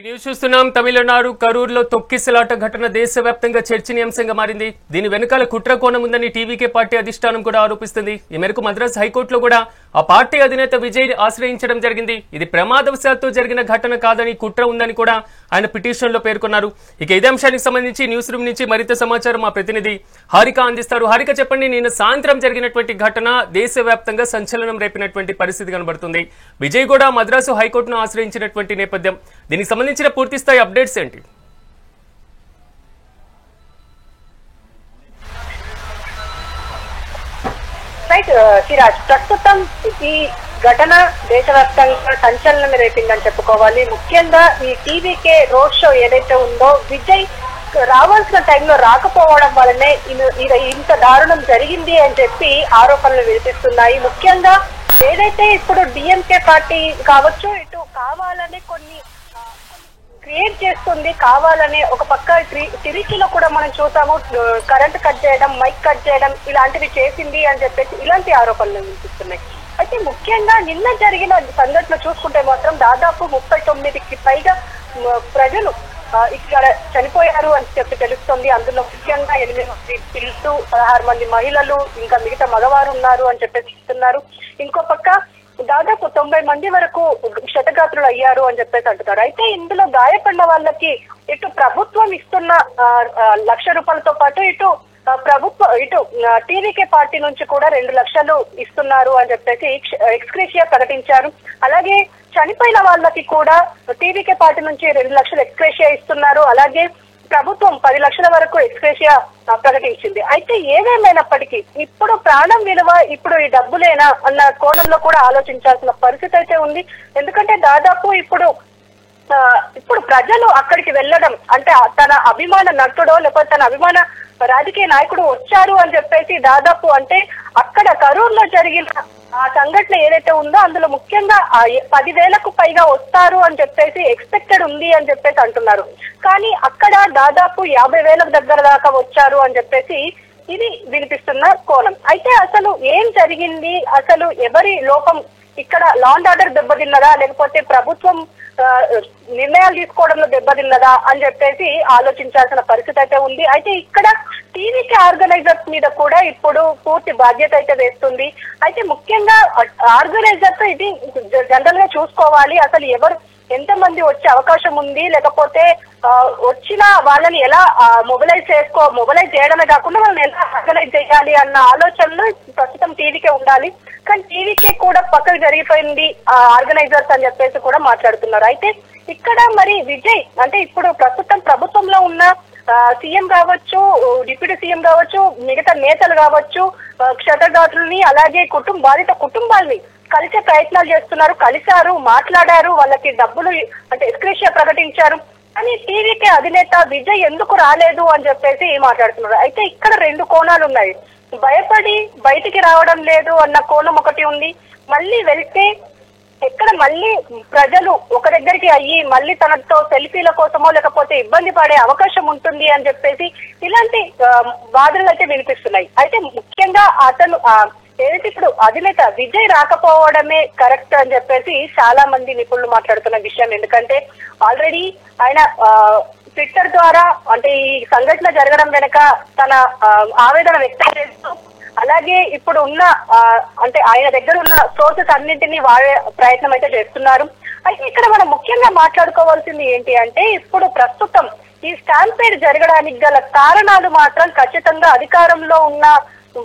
News చూస్తున్నాం. తమిళనాడు కరూరులో తొక్కిసలాట ఘటన దేశవ్యాప్తంగా చర్చనీయాంశంగా మారింది. దీని వెనుకాల కుట్ర కోణం ఉందని టీవీకే పార్టీ అధిష్టానం కూడా ఆరోపిస్తుంది. ఈ మేరకు మద్రాస్ హైకోర్టులో కూడా ఆ పార్టీ అధినేత విజయ్ ఆశ్రయించడం జరిగింది. ఇది ప్రమాదవశాత్తు జరిగిన ఘటన కాదని కుట్ర ఉందని కూడా ఆయన పిటిషన్ లో పేర్కొన్నారు. ఇక ఇదే అంశానికి సంబంధించి న్యూస్ రూమ్ నుంచి మరింత సమాచారం మా ప్రతినిధి హారిక అందిస్తారు. హారిక, చెప్పండి, నిన్న సాయంత్రం జరిగినటువంటి ఘటన దేశవ్యాప్తంగా సంచలనం రేపినటువంటి పరిస్థితి కనబడుతుంది. విజయ్ కూడా మద్రాసు హైకోర్టును ఆశ్రయించినటువంటి నేపథ్యం, దీనికి సంబంధించిన పూర్తి స్థాయి అప్డేట్స్ ఏంటి? సిరాజ్, ప్రస్తుతం ఈ ఘటన దేశవ్యాప్తంగా సంచలనం రేపిందని చెప్పుకోవాలి. ముఖ్యంగా ఈ టీవీకే రోడ్ షో ఏదైతే ఉందో, విజయ్ రావాల్సిన టైంలో రాకపోవడం వల్లనే ఇంత దారుణం జరిగింది అని చెప్పి ఆరోపణలు వినిపిస్తున్నాయి. ముఖ్యంగా ఏదైతే ఇప్పుడు డిఎంకే పార్టీ కావచ్చు, ఇటు కావాలని కొన్ని క్రియేట్ చేస్తుంది, కావాలనే ఒక పక్క తిరిగిలో కూడా మనం చూసాము, కరెంట్ కట్ చేయడం, మైక్ కట్ చేయడం ఇలాంటివి చేసింది అని చెప్పేసి ఇలాంటి ఆరోపణలు వినిపిస్తున్నాయి. అయితే ముఖ్యంగా నిన్న జరిగిన సంఘటన చూసుకుంటే మాత్రం దాదాపు 39కి పైగా ప్రజలు ఇక్కడ చనిపోయారు అని చెప్పి తెలుస్తుంది. అందులో ముఖ్యంగా 8 మంది పిల్లలు, 16 మంది మహిళలు, ఇంకా మిగతా మగవారు ఉన్నారు అని చెప్పేసి చెప్తున్నారు. ఇంకో పక్క దాదాపు 90 మంది వరకు క్షతగాత్రులు అయ్యారు అని చెప్పేసి అంటున్నారు. అయితే ఇందులో గాయపడిన వాళ్ళకి ఇటు ప్రభుత్వం ఇస్తున్న 1,00,000 రూపాయలతో పాటు ఇటు టీవీకే పార్టీ నుంచి కూడా 2 లక్షలు ఇస్తున్నారు అని చెప్పేసి ఎక్స్గ్రేషియా ప్రకటించారు. అలాగే చనిపోయిన వాళ్ళకి కూడా టీవీకే పార్టీ నుంచి 2 లక్షలు ఎక్స్గ్రేషియా ఇస్తున్నారు. అలాగే ప్రభుత్వం 10 లక్షల వరకు ఎక్స్గ్రేషియా ప్రకటించింది. అయితే ఏదేమైనప్పటికీ ఇప్పుడు ప్రాణం విలువ ఇప్పుడు ఈ డబ్బులేనా అన్న కోణంలో కూడా ఆలోచించాల్సిన పరిస్థితి అయితే ఉంది. ఎందుకంటే దాదాపు ఇప్పుడు ప్రజలు అక్కడికి వెళ్ళడం అంటే తన అభిమాన నటుడో లేకపోతే తన అభిమాన రాజకీయ నాయకుడు వచ్చారు అని చెప్పేసి దాదాపు అంటే అక్కడ కరూరులో జరిగిన ఆ సంఘటన ఏదైతే ఉందో అందులో ముఖ్యంగా 10,000కు పైగా వస్తారు అని చెప్పేసి ఎక్స్పెక్టెడ్ ఉంది అని చెప్పేసి అంటున్నారు. కానీ అక్కడ దాదాపు 50,000 దగ్గర దాకా వచ్చారు అని చెప్పేసి ఇది వినిపిస్తున్న కోణం. అయితే అసలు ఏం జరిగింది, అసలు ఎవరి లోపం ఇక్కడ, లా అండ్ ఆర్డర్ దెబ్బతిన్నదా లేకపోతే ప్రభుత్వం నిర్ణయాలు తీసుకోవడంలో దెబ్బతిన్నదా అని చెప్పేసి ఆలోచించాల్సిన పరిస్థితి అయితే ఉంది. అయితే ఇక్కడ టీవీకే ఆర్గనైజర్స్ మీద కూడా ఇప్పుడు పూర్తి బాధ్యత అయితే వేస్తుంది. అయితే ముఖ్యంగా ఆర్గనైజర్స్ ఇది జనరల్ గా చూసుకోవాలి, అసలు ఎంతమంది వచ్చే అవకాశం ఉంది, లేకపోతే వచ్చిన వాళ్ళని ఎలా మొబిలైజ్ చేయడమే కాకుండా వాళ్ళని ఎలా ఆర్గనైజ్ చేయాలి అన్న ఆలోచనలు ప్రస్తుతం టీవీకే ఉండాలి. కానీ టీవీకే కూడా పక్కకు జరిగిపోయింది ఆర్గనైజర్స్ అని చెప్పేసి కూడా మాట్లాడుతున్నారు. అయితే ఇక్కడ మరి విజయ్ అంటే ఇప్పుడు ప్రస్తుతం ప్రభుత్వంలో ఉన్న సీఎం కావచ్చు, డిప్యూటీ సీఎం కావచ్చు, మిగతా నేతలు కావచ్చు, క్షతగాత్రుల్ని అలాగే బాధిత కుటుంబాల్ని కలిసే ప్రయత్నాలు చేస్తున్నారు, కలిశారు, మాట్లాడారు, వాళ్ళకి డబ్బులు అంటే ఎక్స్గ్రేషియా ప్రకటించారు. కానీ టీవీకే అధినేత విజయ్ ఎందుకు రాలేదు అని చెప్పేసి మాట్లాడుతున్నారు. అయితే ఇక్కడ 2 కోణాలు ఉన్నాయి. భయపడి బయటికి రావడం లేదు అన్న కోణం ఒకటి ఉంది. మళ్ళీ వెళ్తే ఎక్కడ మళ్ళీ ప్రజలు ఒక దగ్గరికి అయ్యి మళ్ళీ తనతో సెల్ఫీల కోసమో లేకపోతే ఇబ్బంది పడే అవకాశం ఉంటుంది అని చెప్పేసి ఇలాంటి వాదనలు అయితే వినిపిస్తున్నాయి. అయితే ముఖ్యంగా అతను ఏదైతే ఇప్పుడు అధినేత విజయ్ రాకపోవడమే కరెక్ట్ అని చెప్పేసి చాలా మంది నిపుణులు మాట్లాడుతున్న విషయం. ఎందుకంటే ఆల్రెడీ ఆయన ట్విట్టర్ ద్వారా అంటే ఈ సంఘటన జరగడం వెనక తన ఆవేదన వ్యక్తం చేస్తూ అలాగే ఇప్పుడు ఉన్న అంటే ఆయన దగ్గర ఉన్న సోర్సెస్ అన్నింటినీ వాడే ప్రయత్నం అయితే చేస్తున్నారు. అయితే ఇక్కడ మనం ముఖ్యంగా మాట్లాడుకోవాల్సింది ఏంటి అంటే ఇప్పుడు ప్రస్తుతం ఈ స్టాంపేడ్ జరగడానికి గల కారణాలు మాత్రం ఖచ్చితంగా అధికారంలో ఉన్న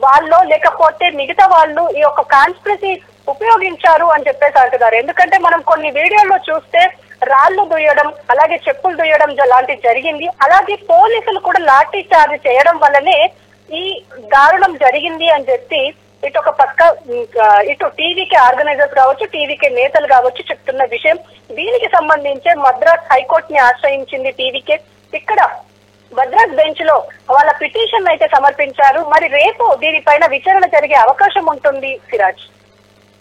వాళ్ళు లేకపోతే మిగతా వాళ్ళు ఈ యొక్క కాన్స్పిరసీ ఉపయోగించారు అని చెప్పేసి అంటున్నారు. ఎందుకంటే మనం కొన్ని వీడియోల్లో చూస్తే రాళ్లు దుయ్యడం అలాగే చెప్పులు దుయ్యడం లాంటివి జరిగింది. అలాగే పోలీసులు కూడా లాఠీ చార్జ్ చేయడం వల్లనే ఈ దారుణం జరిగింది అని చెప్పి ఇటు ఒక పక్క ఇటు టీవీకే ఆర్గనైజర్స్ కావచ్చు, టీవీకే నేతలు కావచ్చు చెప్తున్న విషయం. దీనికి సంబంధించి మద్రాస్ హైకోర్టుని ఆశ్రయించింది టీవీకే. ఇక్కడ మద్రాస్ బెంచ్ లో వాళ్ళ పిటిషన్ అయితే సమర్పించారు. మరి రేపు దీనిపైన విచారణ జరిగే అవకాశం ఉంటుంది. సిరాజ్,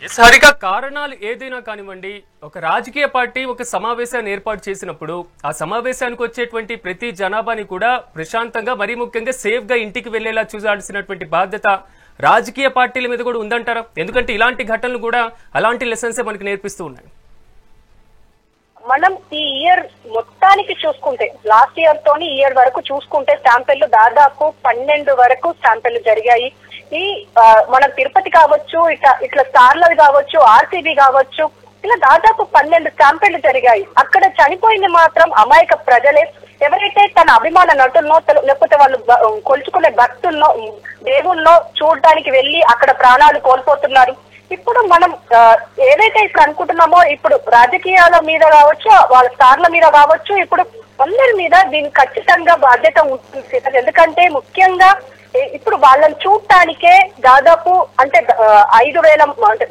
సరిగా కారణాలు ఏదైనా కానివ్వండి, ఒక రాజకీయ పార్టీ ఒక సమావేశాన్ని ఏర్పాటు చేసినప్పుడు ఆ సమావేశానికి వచ్చేటువంటి ప్రతి జనాభాని కూడా ప్రశాంతంగా మరీ ముఖ్యంగా సేఫ్ గా ఇంటికి వెళ్లేలా చూడాల్సినటువంటి బాధ్యత రాజకీయ పార్టీల మీద కూడా ఉందంటారా? ఎందుకంటే ఇలాంటి ఘటనలు కూడా అలాంటి లెసన్సే మనకి నేర్పిస్తూ ఉన్నాయి. మనం ఈ ఇయర్ మొత్తానికి చూసుకుంటే లాస్ట్ ఇయర్ తోని ఇయర్ వరకు చూసుకుంటే స్టాంపెళ్లు దాదాపు 12 వరకు స్టాంపెళ్లు జరిగాయి. ఈ మన తిరుపతి కావచ్చు, ఇట్లా స్టార్లది కావచ్చు, ఆర్సీబీ కావచ్చు, ఇలా దాదాపు 12 స్టాంపెళ్లు జరిగాయి. అక్కడ చనిపోయింది మాత్రం అమాయక ప్రజలే. ఎవరైతే తన అభిమాన నటుల్లో లేకపోతే వాళ్ళు కొలుచుకునే భక్తుల్లో దేవుళ్ళో చూడడానికి వెళ్లి అక్కడ ప్రాణాలు కోల్పోతున్నారు. ఇప్పుడు మనం ఏదైతే ఇప్పుడు అనుకుంటున్నామో, ఇప్పుడు రాజకీయాల మీద కావచ్చు, వాళ్ళ స్టార్ల మీద కావచ్చు, ఇప్పుడు అందరి మీద దీనికి ఖచ్చితంగా బాధ్యత ఉంటుంది. ఎందుకంటే ముఖ్యంగా ఇప్పుడు వాళ్ళని చూడటానికే దాదాపు అంటే 5,000 అంటే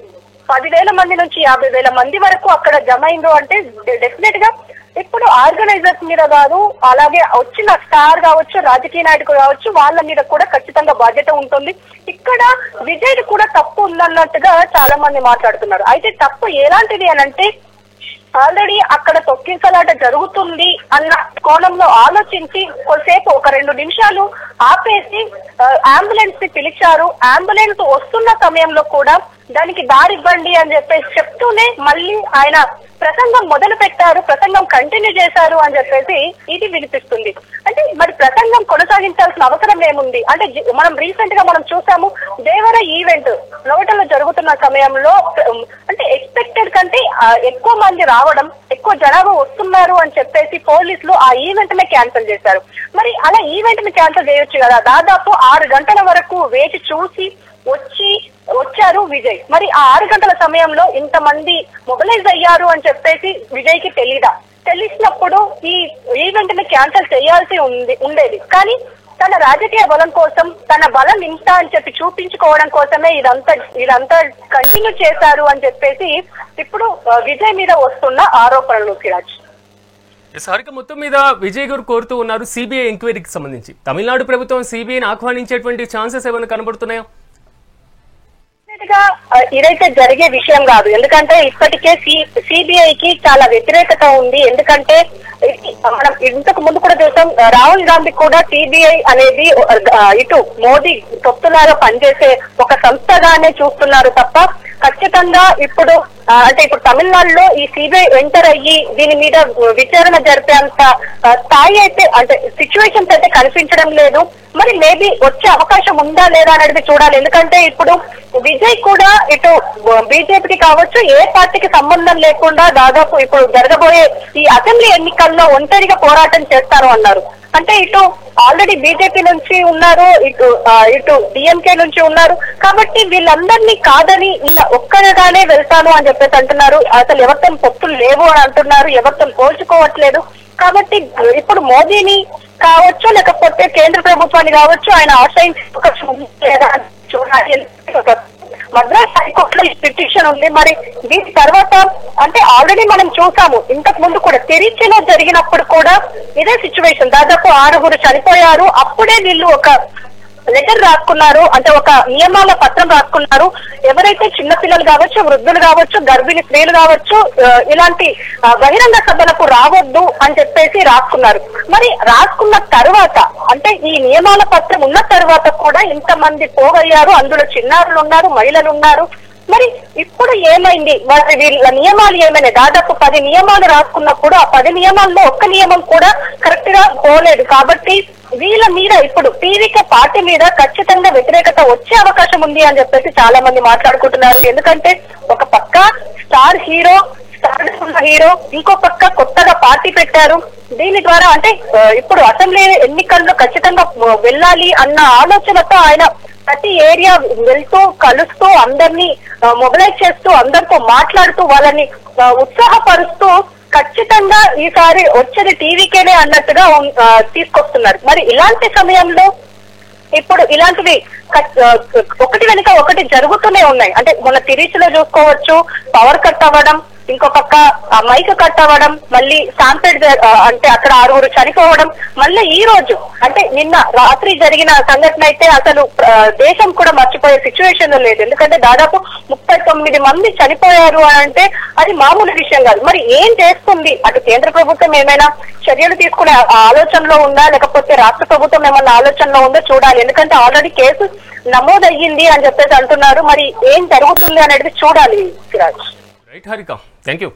10,000 మంది నుంచి 50,000 మంది వరకు అక్కడ జమ అయిందో అంటే డెఫినెట్ గా ఇప్పుడు ఆర్గనైజర్స్ మీద కాదు, అలాగే వచ్చిన స్టార్ కావచ్చు, రాజకీయ నాయకులు కావచ్చు, వాళ్ళ మీద కూడా ఖచ్చితంగా బాధ్యత ఉంటుంది. ఇక్కడ విజయ్ కూడా తప్పు ఉందన్నట్టుగా చాలా మంది మాట్లాడుతున్నారు. అయితే తప్పు ఎలాంటిది అని అంటే, ఆల్రెడీ అక్కడ తొక్కిసలాట జరుగుతుంది అన్న కోణంలో ఆలోచించి కొద్దిసేపు ఒక 2 నిమిషాలు ఆపేసి అంబులెన్స్ ని పిలిచారు. అంబులెన్స్ వస్తున్న సమయంలో కూడా దానికి దారివ్వండి అని చెప్పేసి చెప్తూనే మళ్ళీ ఆయన ప్రసంగం మొదలు పెట్టారు, ప్రసంగం కంటిన్యూ చేశారు అని చెప్పేసి ఇది వినిపిస్తుంది. అంటే మరి ప్రసంగం కొనసాగించాల్సిన అవసరం ఏముంది అంటే, మనం రీసెంట్ గా మనం చూసాము దేవర ఈవెంట్ నోటలో జరుగుతున్న సమయంలో అంటే ఎక్స్పెక్టెడ్ కంటే ఎక్కువ మంది రావడం, ఎక్కువ జనాభా వస్తున్నారు అని చెప్పేసి పోలీసులు ఆ ఈవెంట్ ని క్యాన్సిల్ చేశారు. మరి అలా ఈవెంట్ ని క్యాన్సిల్ చేయొచ్చు కదా. దాదాపు 6 గంటల వరకు వేచి చూసి వచ్చారు విజయ్. మరి ఆ 6 గంటల సమయంలో ఇంతమంది మొబిలైజ్ అయ్యారు అని చెప్పేసి విజయ్ కి తెలిసినప్పుడు ఈ ఈవెంట్ ని క్యాన్సిల్ చేయాల్సి ఉండేది. కానీ తన రాజకీయ బలం కోసం, తన బలం ఇంత అని చెప్పి చూపించుకోవడం కోసమే ఇదంతా కంటిన్యూ చేశారు అని చెప్పేసి ఇప్పుడు విజయ్ మీద వస్తున్న ఆరోపణలు. సిరాజ్ సారిక మొత్తం మీద విజయ్ గారు కోరుతూ ఉన్నారు సిబిఐ ఎంక్వైరీకి సంబంధించి. తమిళనాడు ప్రభుత్వం సిబిఐని ఆహ్వానించేటువంటి ఛాన్సెస్ ఏమైనా కనబడుతున్నాయా? ఇదైతే జరిగే విషయం కాదు. ఎందుకంటే ఇప్పటికే సిబిఐకి చాలా వ్యతిరేకత ఉంది. ఎందుకంటే మనం ఇంతకు ముందు కూడా చూసాం, రాహుల్ గాంధీ కూడా సిబిఐ అనేది ఇటు మోదీ తొత్తులాగా పనిచేసే ఒక సంస్థగానే చూస్తున్నారు తప్ప ఖచ్చితంగా ఇప్పుడు అంటే ఇప్పుడు తమిళనాడులో ఈ సిబిఐ ఎంటర్ అయ్యి దీని మీద విచారణ జరిపేంత స్థాయి అయితే అంటే సిచ్యువేషన్స్ అయితే కనిపించడం లేదు. మరి మేబీ వచ్చే అవకాశం ఉందా లేదా అనేది చూడాలి. ఎందుకంటే ఇప్పుడు విజయ్ కూడా ఇటు బీజేపీకి కావచ్చు, ఏ పార్టీకి సంబంధం లేకుండా దాదాపు ఇప్పుడు జరగబోయే ఈ అసెంబ్లీ ఎన్నికల్లో ఒంటరిగా పోరాటం చేస్తారు అన్నారు. అంటే ఇటు ఆల్రెడీ బీజేపీ నుంచి ఉన్నారు, ఇటు డిఎంకే నుంచి ఉన్నారు. కాబట్టి వీళ్ళందరినీ కాదని ఇలా ఒక్కరిగానే వెళ్తాను అని చెప్పేసి అంటున్నారు. అసలు ఎవరితో పొత్తులు లేవు అని అంటున్నారు, ఎవరితో పోల్చుకోవట్లేదు. కాబట్టి ఇప్పుడు మోదీని కావచ్చు, లేకపోతే కేంద్ర ప్రభుత్వాన్ని కావచ్చు ఆయన ఆశ్రయించే అవకాశం ఉంది లేదా చూడాలి. మద్రాస్ హైకోర్టులో ఈ పిటిషన్ ఉంది. మరి దీని తర్వాత అంటే ఆల్రెడీ మనం చూసాము, ఇంతకు ముందు కూడా తిరుచిలో జరిగినప్పుడు కూడా ఇదే సిచ్యువేషన్. దాదాపు 6 చనిపోయారు. అప్పుడే వీళ్ళు ఒక లెటర్ రాసుకున్నారు, అంటే ఒక నియమాల పత్రం రాసుకున్నారు. ఎవరైతే చిన్నపిల్లలు కావచ్చు, వృద్ధులు కావచ్చు, గర్భిణీ స్త్రీలు కావచ్చు ఇలాంటి బహిరంగ సభలకు రావద్దు అని చెప్పేసి రాసుకున్నారు. మరి రాసుకున్న తర్వాత అంటే ఈ నియమాల పత్రం ఉన్న తర్వాత కూడా ఇంతమంది పోగయ్యారు. అందులో చిన్నారులు ఉన్నారు, మహిళలు ఉన్నారు. మరి ఇప్పుడు ఏమైంది? మరి వీళ్ళ నియమాలు ఏమైనా దాదాపు 10 నియమాలు రాసుకున్నప్పుడు ఆ 10 నియమాల్లో ఒక్క నియమం కూడా కరెక్ట్ గా పోలేదు. కాబట్టి వీళ్ళ మీద ఇప్పుడు టీవీకే పార్టీ మీద ఖచ్చితంగా వ్యతిరేకత వచ్చే అవకాశం ఉంది అని చెప్పేసి చాలా మంది మాట్లాడుకుంటున్నారు. ఎందుకంటే ఒక పక్క స్టార్ హీరో, ఇంకో పక్క కొత్తగా పార్టీ పెట్టారు. దీని ద్వారా అంటే ఇప్పుడు అసెంబ్లీ ఎన్నికల్లో ఖచ్చితంగా వెళ్ళాలి అన్న ఆలోచనతో ఆయన ప్రతి ఏరియా వెళ్తూ కలుస్తూ అందరినీ మొబిలైజ్ చేస్తూ అందరితో మాట్లాడుతూ వాళ్ళని ఉత్సాహపరుస్తూ ఖచ్చితంగా ఈసారి వచ్చేది టీవీకేనే అన్నట్టుగా తీసుకొస్తున్నారు. మరి ఇలాంటి సమయంలో ఇప్పుడు ఇలాంటివి ఒకటి వెనుక ఒకటి జరుగుతూనే ఉన్నాయి. అంటే మన తిరుచిలో చూసుకోవచ్చు, పవర్ కట్ అవ్వడం, ఇంకో పక్క మైక్ కట్ అవ్వడం, మళ్ళీ స్టాంపెడ్ అంటే అక్కడ 6 చనిపోవడం, మళ్ళీ ఈ రోజు అంటే నిన్న రాత్రి జరిగిన సంఘటన అయితే అసలు దేశం కూడా మర్చిపోయే సిచ్యువేషన్ లేదు. ఎందుకంటే దాదాపు 39 మంది చనిపోయారు అని అంటే అది మామూలు విషయం కాదు. మరి ఏం చేస్తుంది అటు కేంద్ర ప్రభుత్వం? ఏమైనా చర్యలు తీసుకునే ఆలోచనలో ఉందా, లేకపోతే రాష్ట్ర ప్రభుత్వం ఏమన్నా ఆలోచనలో ఉందో చూడాలి. ఎందుకంటే ఆల్రెడీ కేసు నమోదయ్యింది అని చెప్పేసి అంటున్నారు. మరి ఏం జరుగుతుంది అనేది చూడాలి. Siraj. Right Harika, thank you.